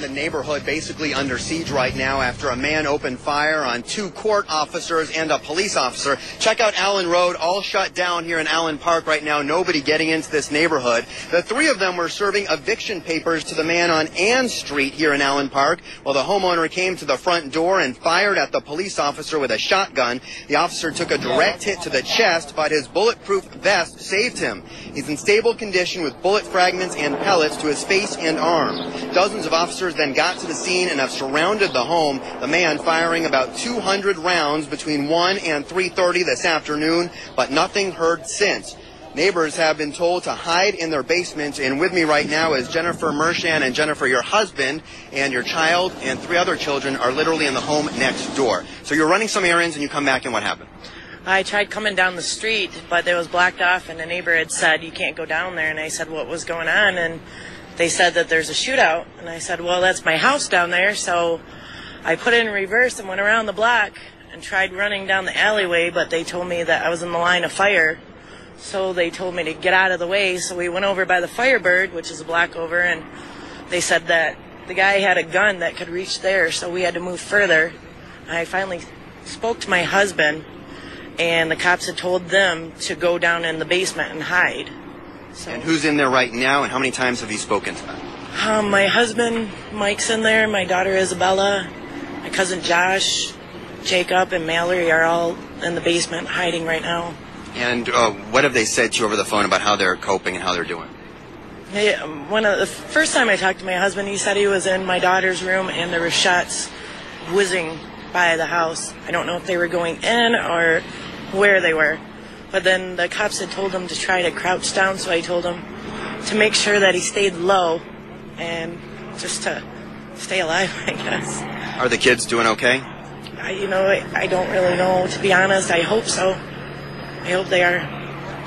The neighborhood basically under siege right now after a man opened fire on 2 court officers and a police officer. Check out Allen Road, all shut down here in Allen Park right now. Nobody getting into this neighborhood. The 3 of them were serving eviction papers to the man on Ann Street here in Allen Park. Well, the homeowner came to the front door and fired at the police officer with a shotgun. The officer took a direct hit to the chest, but his bulletproof vest saved him. He's in stable condition with bullet fragments and pellets to his face and arm. Dozens of officers then got to the scene and have surrounded the home. The man firing about 200 rounds between 1 and 3:30 this afternoon, but nothing heard since. Neighbors have been told to hide in their basements, and with me right now is Jennifer Mershan. And Jennifer, your husband and your child and 3 other children are literally in the home next door. So you're running some errands and you come back, and what happened? I tried coming down the street, but it was blocked off, and a neighbor had said, you can't go down there. And I said, what was going on? And they said that there's a shootout. And I said, well, that's my house down there. So I put it in reverse and went around the block and tried running down the alleyway, but they told me that I was in the line of fire. So they told me to get out of the way. So we went over by the Firebird, which is a block over, and they said that the guy had a gun that could reach there, so we had to move further. I finally spoke to my husband, and the cops had told them to go down in the basement and hide. So, and who's in there right now, and how many times have you spoken to them? My husband, Mike's in there, my daughter Isabella, my cousin Josh, Jacob, and Mallory are all in the basement hiding right now. And what have they said to you over the phone about how they're coping and how they're doing? The first time I talked to my husband, he said he was in my daughter's room and there were shots whizzing by the house. I don't know if they were going in or where they were. But then the cops had told him to try to crouch down, so I told him to make sure that he stayed low and just to stay alive, I guess. Are the kids doing okay? I don't really know, to be honest. I hope so. I hope they are.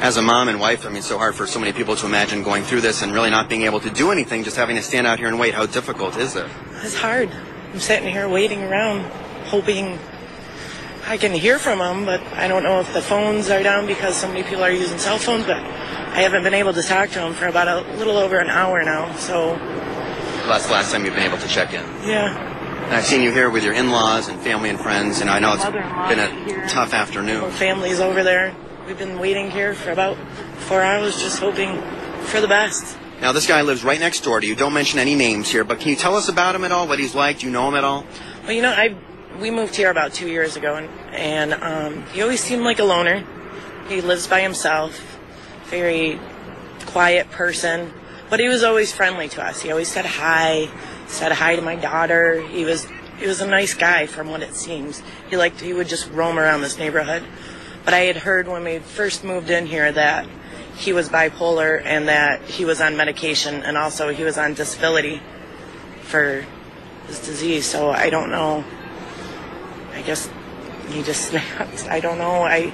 As a mom and wife, it's so hard for so many people to imagine going through this and really not being able to do anything, just having to stand out here and wait. How difficult is it? It's hard. I'm sitting here waiting around, hoping I can hear from them, but I don't know if the phones are down because so many people are using cell phones, but I haven't been able to talk to them for about a little over an hour now, so... That's the last time you've been able to check in? Yeah. And I've seen you here with your in-laws and family and friends, and I know it's been a tough afternoon. Family's over there. We've been waiting here for about 4 hours, just hoping for the best. Now, this guy lives right next door to you. Don't mention any names here, but can you tell us about him at all, what he's like? Do you know him at all? Well, we moved here about 2 years ago, and he always seemed like a loner. He lives by himself, very quiet person, but he was always friendly to us. He always said hi to my daughter. He was a nice guy from what it seems. He would just roam around this neighborhood. But I had heard when we first moved in here that he was bipolar and that he was on medication, and also he was on disability for his disease. So I don't know. I guess he just snapped. I don't know. I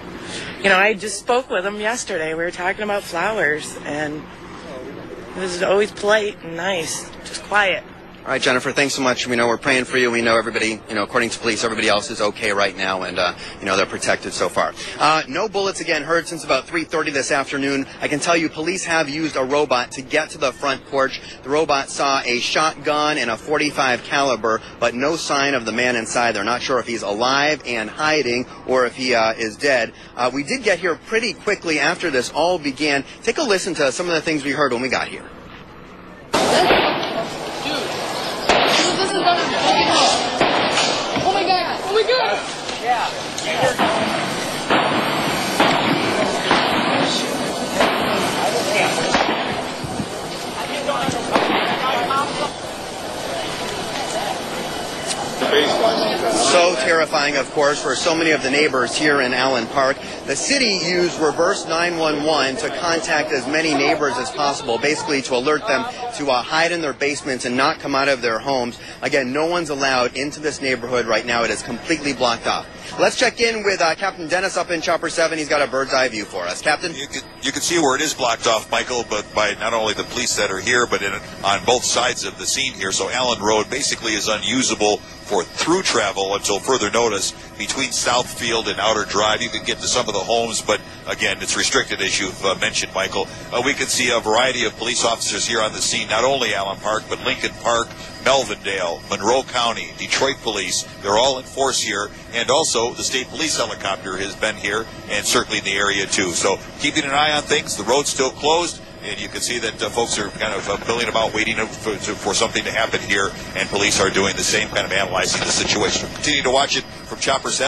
just spoke with him yesterday. We were talking about flowers, and he was always polite and nice, just quiet. All right, Jennifer, thanks so much. We know we're praying for you. We know everybody, according to police, everybody else is okay right now, and, they're protected so far. No bullets, again, heard since about 3:30 this afternoon. I can tell you police have used a robot to get to the front porch. The robot saw a shotgun and a .45 caliber, but no sign of the man inside. They're not sure if he's alive and hiding or if he is dead. We did get here pretty quickly after this all began. Take a listen to some of the things we heard when we got here. Oh my god! Oh my god! Yeah. So terrifying, of course, for so many of the neighbors here in Allen Park. The city used reverse 911 to contact as many neighbors as possible, basically to alert them to hide in their basements and not come out of their homes. Again, no one's allowed into this neighborhood right now. It is completely blocked off. Let's check in with Captain Dennis up in Chopper 7. He's got a bird's eye view for us. Captain? You can see where it is blocked off, Michael, but by not only the police that are here, but on both sides of the scene here. So Allen Road basically is unusable for through travel until further notice. Between Southfield and Outer Drive, you can get to some of the homes, but again, it's restricted, as you've mentioned, Michael. We can see a variety of police officers here on the scene, not only Allen Park, but Lincoln Park, Melvindale, Monroe County, Detroit Police, they're all in force here, and also the state police helicopter has been here, and certainly in the area too. So keeping an eye on things, the road's still closed, and you can see that folks are kind of milling about waiting for something to happen here, and police are doing the same, kind of analyzing the situation. Continue to watch it from Chopper 7.